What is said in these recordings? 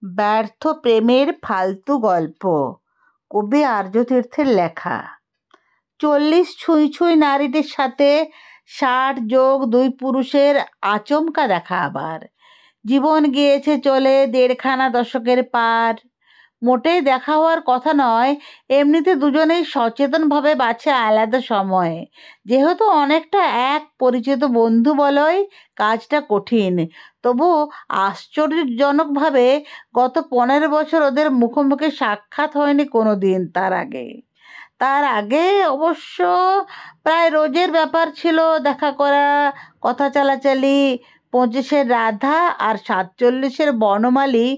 ব্যর্থ প্রেমের ফালতু গল্প, কবি আর্যতীর্থের লেখা। 40 ছুঁই ছুঁই নারীদের সাথে 60 যোগ 2 পুরুষের আচমকা দেখা আবার। জীবন গিয়েছে চলে 1.5 দশকের পার। মোটেই দেখা হওয়ার কথা নয়, এমনিতে দুজনেই সচেতনভাবে বাছে আলাদা সময়। যেহেতু অনেকটা এক পরিচিত বন্ধু বলয় কাজটা কঠিন, তবু আশ্চর্যজনকভাবে গত 15 বছর ওদের মুখোমুখি সাক্ষাৎ হয়নি কোনো দিন। তার আগে অবশ্য প্রায় রোজের ব্যাপার ছিল দেখা করা, কথা চালাচালি। 25-এর রাধা আর 47-এর বনমালী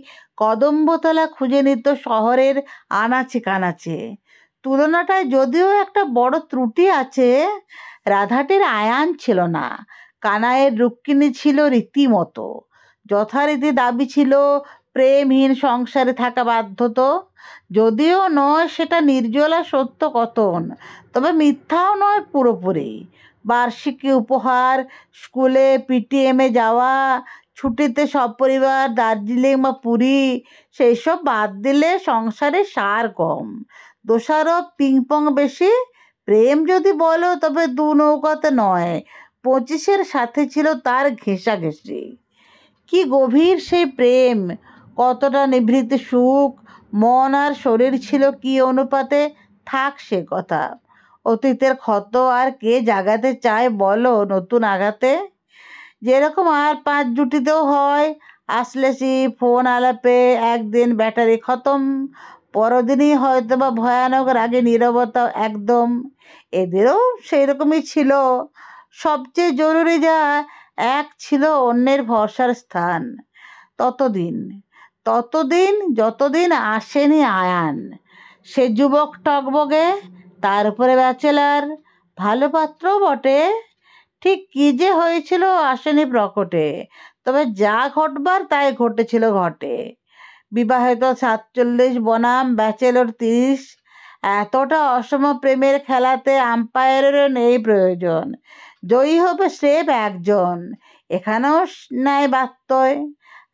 কদম্বতলা খুঁজে নিত শহরের আনাচে কানাচে। তুলনাটায় যদিও একটা বড় ত্রুটি আছে, রাধাটির আয়ান ছিল না, কানাইয়ের রুক্মিণী ছিল রীতিমতো। যথারীতি দাবি ছিল প্রেমহীন সংসারে থাকা বাধ্যত, যদিও নয় সেটা নির্জলা সত্য কথন, তবে মিথ্যাও নয় পুরোপুরি। বার্ষিকী উপহার, স্কুলে পিটিএমে যাওয়া, ছুটিতে সপরিবার দার্জিলিং বা পুরী, সেই সব বাদ দিলে সংসারে সার কম, দোষারোপ পিংপং বেশি। প্রেম যদি বলো তবে 2 নৌকাতে নয়, 25-এর সাথে ছিল তার ঘেঁষাঘেঁষি। কি গভীর সেই প্রেম, কতটা নিভৃত সুখ, মন আর শরীর ছিল কি অনুপাতে, থাক সে কথা। অতীতের ক্ষত আর কে জাগাতে চায় বলো নতুন আঘাতে? যেরকম আর 5 জুটিতেও হয়, আসলেছি ফোন আলাপে একদিন ব্যাটারি খতম, পরদিনই হয়তো বা ভয়ানক রাগে নীরবতা একদম। এদেরও সেই রকমই ছিল। সবচেয়ে জরুরি যা, এক ছিল অন্যের ভরসার স্থান। ততদিন যতদিন আসেনি আয়ান। সে যুবক টকবগে, তার উপরে ব্যাচেলার, ভালো পাত্রও বটে। ঠিক কী যে হয়েছিল আসেনি প্রকটে, তবে যা ঘটবার তাই ঘটে। বিবাহিত 47 বনাম ব্যাচেলর 30, এতটা অসম প্রেমের খেলাতে আম্পায়ারেরও নেই প্রয়োজন। জয়ী হবে স্রেফ একজন। এখানেও ন্যায় বাত্যয়।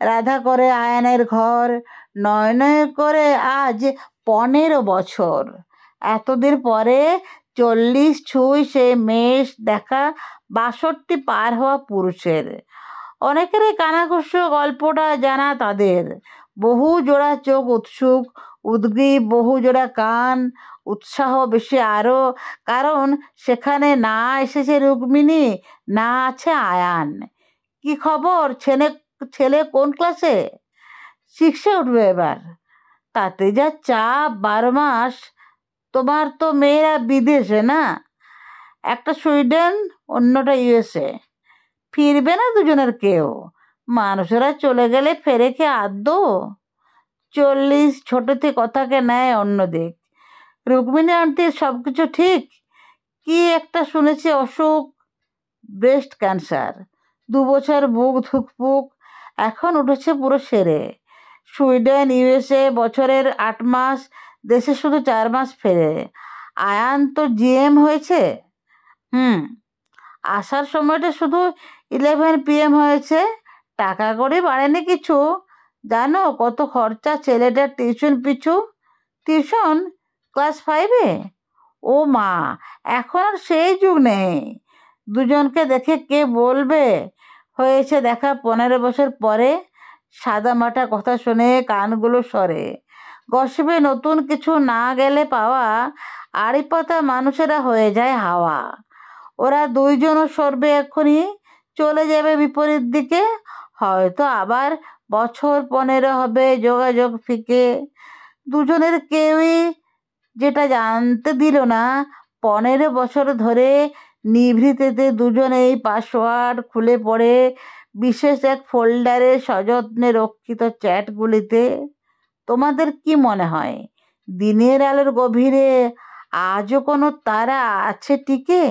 রাধা করে আয়ানের ঘর, নয় নয় করে আজ 15 বছর। এতদিন পরে 40 ছুঁই সে মেষ দেখা 62 পার হওয়া পুরুষের। অনেকেরই কানাঘুষো গল্পটা জানা তাদের। বহু জোড়া চোখ উৎসুক, উদ্গ্রীব, বহু জোড়া কান, উৎসাহ বেশি আরও, কারণ সেখানে না এসেছে রুক্মিণী, না আছে আয়ান। কি খবর, ছেলে কোন ক্লাসে? 6-এ উঠবে এবার। তাতে যা চাপ 12 মাস। তোমার তো মেয়েরা বিদেশে না, একটা সুইডেন, অন্যটা USA। ফিরবে না দুজনের কেউ। মানুষেরা চলে গেলে ফেরে কে আদৌ? 40 ছোটতে কথাকে নেয় অন্য দিক। রুক্মিণী আন্টির সব কিছু ঠিক? কি একটা শুনেছি অসুখ, ব্রেস্ট ক্যান্সার, 2 বছর বুক ধুকপুক, এখন উঠেছে পুরো সেরে। সুইডেন USA বছরের 8 মাস, দেশে শুধু 4 মাস ফেরে। আয়ান তো GM হয়েছে। আসার সময়টা শুধু 11 PM হয়েছে, টাকা করে বাড়েনি কিছু। জানো কত খরচা ছেলেটার টিউশন পিছু? Tuition class 5-এ? ও মা, এখন আর সেই যুগ নেই। দুজনকে দেখে কে বলবে হয়েছে দেখা 15 বছর পরে। সাদামাটা কথা শুনে কানগুলো সরে। গসিপে নতুন কিছু না গেলে পাওয়া আড়ি পাতা মানুষেরা হয়ে যায় হাওয়া। ওরা দুইজনও সরবে এক্ষুনি, চলে যাবে বিপরীত দিকে। হয়তো আবার বছর 15 হবে, যোগাযোগ ফিকে। দুজনের কেউই যেটা জানতে দিল না, 15 বছর ধরে নিভৃতেতে দুজনেই পাসওয়ার্ড খুলে পড়ে বিশেষ এক ফোল্ডারে সযত্নে রক্ষিত চ্যাটগুলিতে। তোমাদের কি মনে হয়, দিনের আলোর গভীরে আজও কোনো তারা আছে টিকে?